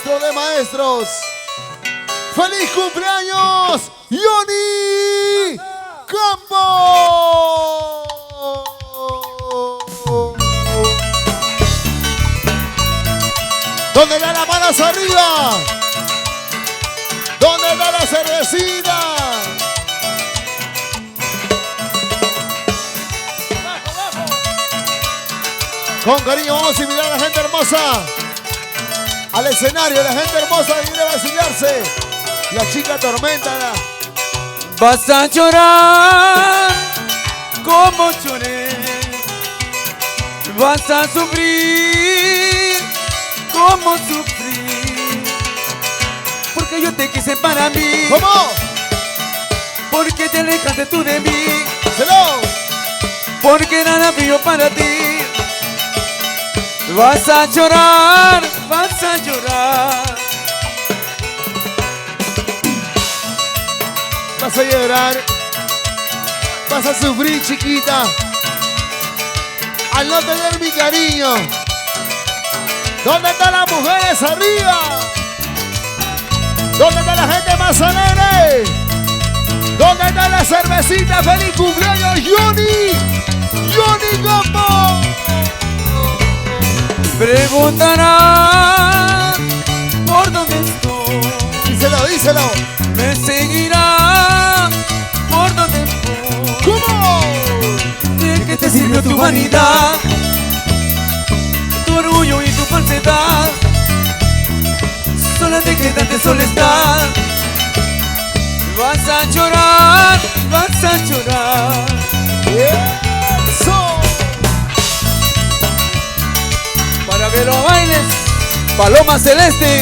maestro de maestros. ¡Feliz cumpleaños, Johnny Campos! ¿Dónde da las manos arriba? ¿Dónde da la cervecita? Con cariño vamos a invitar a la gente hermosa al escenario. La gente hermosa viene a vacilarse. La chica tormenta. Vas a llorar como lloré. Vas a sufrir como sufrí. Porque yo te quise para mí. ¿Cómo? Porque te alejaste tú de mí. ¡Hello! Porque nada mío para ti. Vas a llorar, vas a llorar. Vas a llorar. Vas a sufrir, chiquita, al no tener mi cariño. ¿Dónde están las mujeres arriba? ¿Dónde está la gente más alegre? ¿Dónde está la cervecita? ¡Feliz cumpleaños, Johnny! ¡Johnny Campos! Preguntará por dónde estoy. Díselo, díselo. Me seguirá por dónde voy. ¿Cómo? ¿De qué te sirvió tu vanidad? Tu orgullo y tu falsedad. Sola te quedaste soledad. Vas a llorar, vas a llorar. ¡Eso! Para que lo bailes, Paloma Celeste.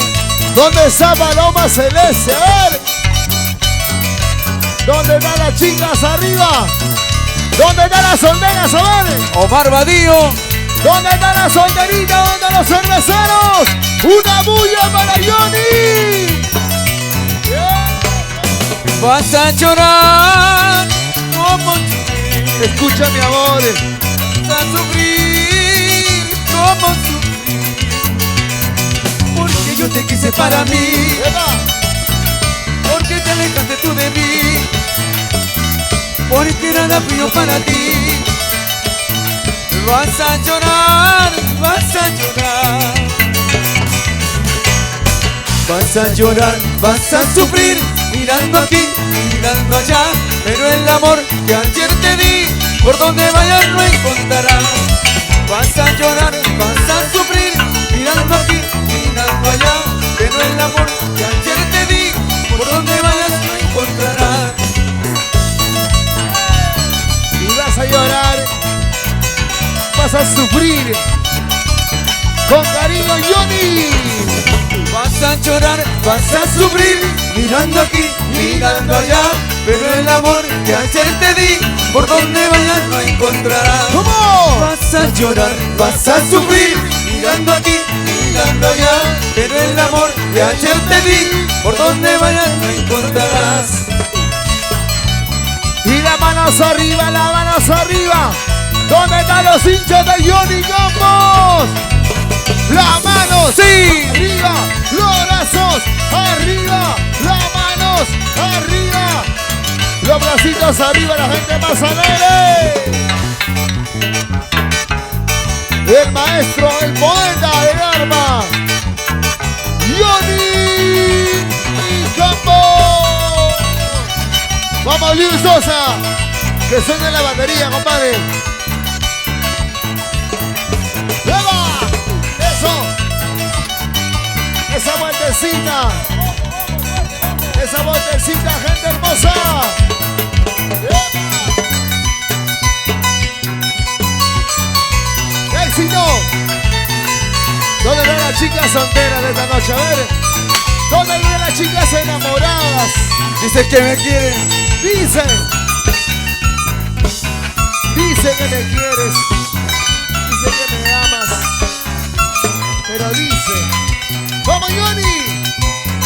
¿Dónde está Paloma Celeste? A ver. ¿Dónde están las chicas arriba? ¿Dónde están las solteras? A ver. Omar Badío. ¿Dónde están las solteritas? ¿Dónde están los cerveceros? ¡Una bulla para Johnny! Vas a llorar como lloré. Escucha, mi amor. Vas a sufrir como sufrí. Porque yo te quise para mí. Porque te alejaste tú de mí. Porque nada frío para ti. Vas a llorar, vas a llorar. Vas a llorar, vas a sufrir. Mirando aquí, mirando allá. Pero el amor que ayer te di, por donde vayas lo encontrarás. Vas a llorar, vas a sufrir. Mirando aquí, mirando allá. Pero el amor que ayer te di, por donde vayas lo encontrarás. Y vas a llorar, vas a sufrir. Con cariño, Johnny. Vas a llorar, vas a sufrir. Mirando aquí, mirando allá. Pero el amor que ayer te di, por donde vayas lo encontrarás. ¿Cómo? Vas a llorar, vas a sufrir. Mirando aquí, mirando allá. Pero el amor que ayer te di, por donde vayas lo encontrarás. Y las manos arriba, las manos arriba. ¿Dónde están los hinchas de Johnny Campos? Las manos, Sí. arriba, los brazos arriba, las manos arriba, los bracitos arriba, la gente más alegre. El maestro, el poeta del arma, Johnny Campos. Vamos, Luis Sosa, que suene la batería, compadre. ¡Eva! ¡Eso! ¡Esa vueltecita! ¡Esa vueltecita, gente hermosa! ¡Eva! ¡Éxito! ¿Dónde están las chicas solteras de esta noche? A ver. ¿Dónde están las chicas enamoradas? Dice que me quiere. Dice. Dice que me quieres. Dice que me amas. Pero dice. ¡Vamos, Johnny!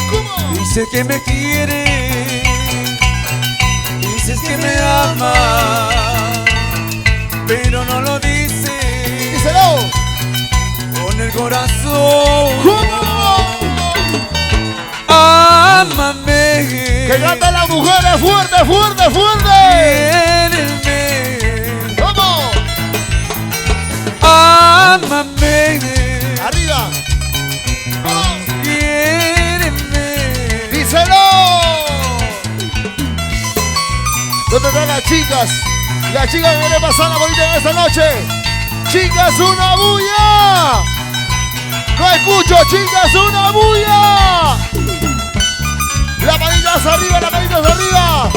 ¿Cómo? Dice que me quiere. Dices que me ama. Pero no lo dice. Díselo. Con el corazón. ¿Cómo? fuerte, fuerte, fuerte. Quiéreme, ¡Vamos! ámame, ¡Arriba! ¡Vamos! quiéreme. ¡Díselo! ¿Dónde están las chicas? Las chicas que le pasan la bonita en esta noche. ¡Chicas, una bulla! ¡No escucho, chicas, una bulla! ¡Las manitas arriba, las manitas arriba!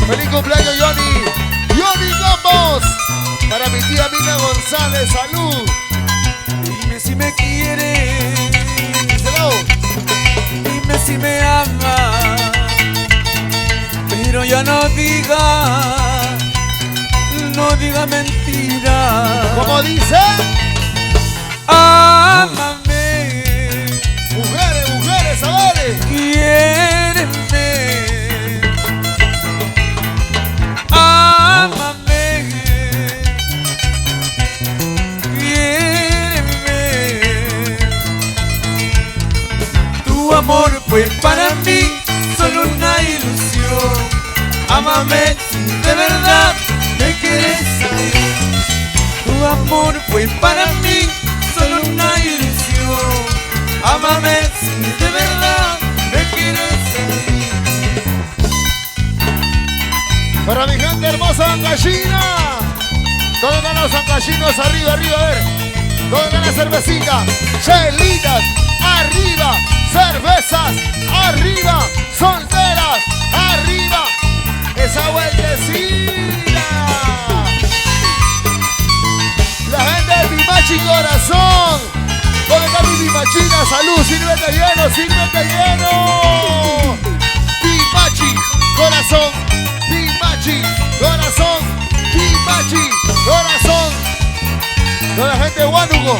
¡Feliz cumpleaños, Johnny! ¡Johnny Campos! Para mi tía Mina González, ¡salud! Dime si me quieres, ¡Díselo! dime si me amas, pero ya no diga mentira. ¿Cómo dice? Ámame, Mujeres, mujeres, a ver. quiéreme, ámame, quiéreme. Tu amor fue para mí solo una ilusión. Ámame si de verdad me quieres a mí. Tu amor fue para mí solo una ilusión. Ámame si de verdad me quieres a mí. Para mi gente hermosa Ancashina. ¿Dónde están los ancashinos? Arriba, arriba, a ver. ¿Dónde están las cervecitas? Chelitas, arriba. Cervezas, arriba. Solteras, arriba. Esa vueltecita. La gente de Pimachi Corazón. ¿Dónde está mi Pimachina? Salud, sírvete lleno, sírvete lleno. Pimachi Corazón, Pimachi Corazón, Pimachi Corazón. ¿Dónde la gente de Huánuco?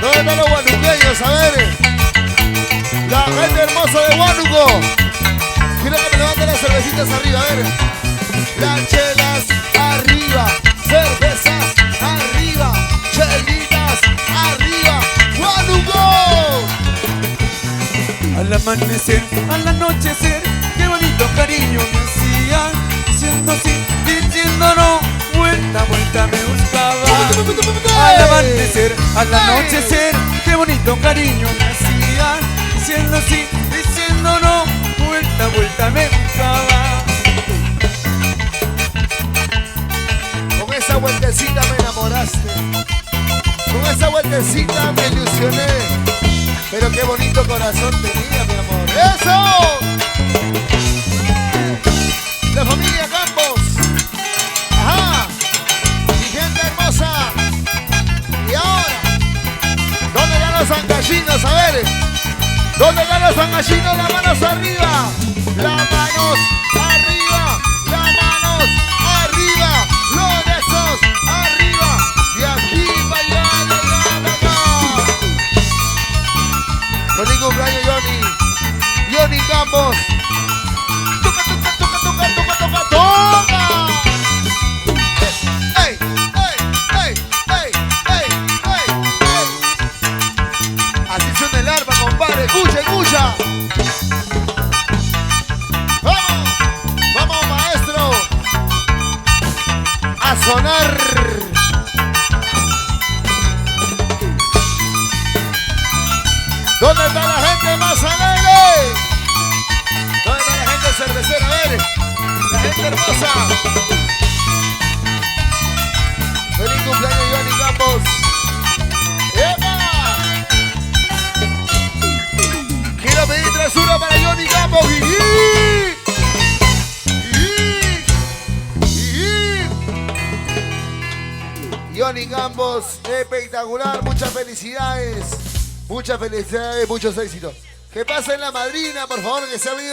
¿Dónde están los huanuqueños? A ver. La gente hermosa de Huánuco. Quiero que me levanten las cervecitas arriba, a ver. Las chelas arriba, cervezas arriba, chelitas arriba, Huánuco. Al amanecer, al anochecer, qué bonito cariño me hacía. Diciendo sí, diciendo no, vuelta, vuelta me buscaba. Al amanecer, al anochecer, qué bonito cariño me hacía. Diciendo sí, diciendo no, vuelta, vuelta me buscaba. Con esa vueltecita me enamoraste. Con esa vueltecita me ilusioné. Pero qué bonito corazón tenía, mi amor. ¡Eso! La familia Campos. Ajá. Mi gente hermosa. Y ahora, ¿dónde están los ancashinos? A ver. ¿Dónde están los ancashinos? Las manos arriba. Las manos arriba. Las manos arriba. Los besos arriba. Y aquí para allá, allá, acá. Feliz cumpleaños, Johnny. Johnny Campos. Toca, toca, toca, toca, toca, toca, toca. ¡Ey, ey, ey, ey, ey, ey, ey! Así suena el arma, compadre. Escucha, escucha. Vamos, vamos, maestro. A sonar. ¿Dónde está la gente más alegre? ¿Dónde está la gente cervecera? A ver, la gente hermosa. Feliz cumpleaños, Johnny Campos. ¡Epa! Quiero pedir tresura para Johnny Campos. Johnny Campos, espectacular. Muchas felicidades. Muchas felicidades, muchos éxitos. Que pasen la madrina, por favor, que se ha venido.